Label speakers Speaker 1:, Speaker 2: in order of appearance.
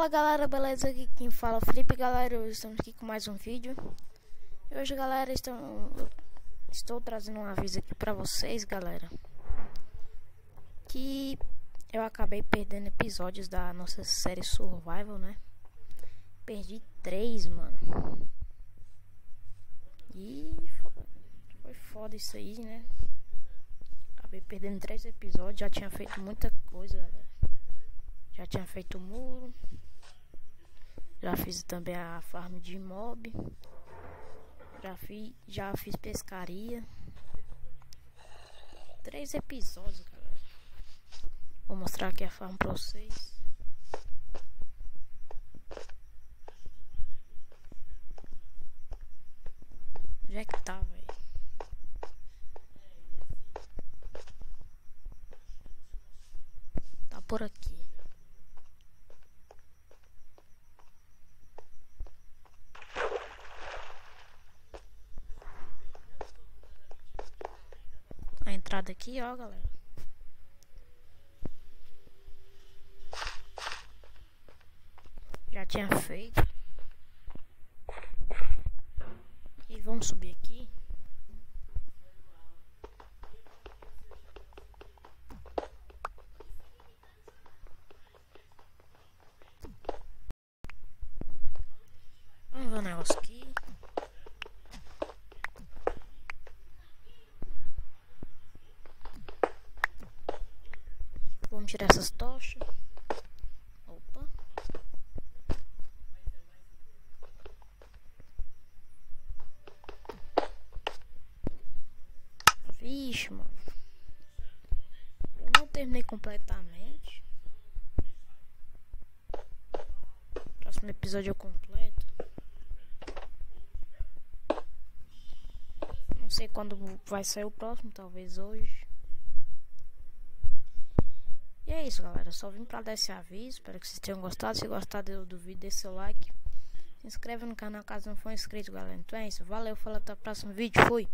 Speaker 1: Fala galera, beleza? Aqui quem fala é o Felipe, galera. Estamos aqui com mais um vídeo. E hoje, galera, estou trazendo um aviso aqui pra vocês, galera, que eu acabei perdendo episódios da nossa série Survival, né? Perdi 3, mano. E foi foda isso aí, né? Acabei perdendo 3 episódios. Já tinha feito muita coisa, galera. Já tinha feito o muro. Já fiz também a farm de mob. Já fiz pescaria. 3 episódios, galera. Vou mostrar aqui a farm pra vocês. Onde é que tá, velho? Tá por aqui. A entrada aqui, ó, galera. Já tinha feito. E vamos subir aqui. Vamos ver o negócio aqui. Vamos tirar essas tochas. Opa. Vixe, mano. Eu não terminei completamente. Próximo episódio eu completo. Não sei quando vai sair o próximo, talvez hoje. E é isso, galera. Só vim pra dar esse aviso. Espero que vocês tenham gostado. Se gostar do vídeo, deixe seu like. Se inscreve no canal caso não for inscrito, galera. Então é isso. Valeu, falou, até o próximo vídeo. Fui!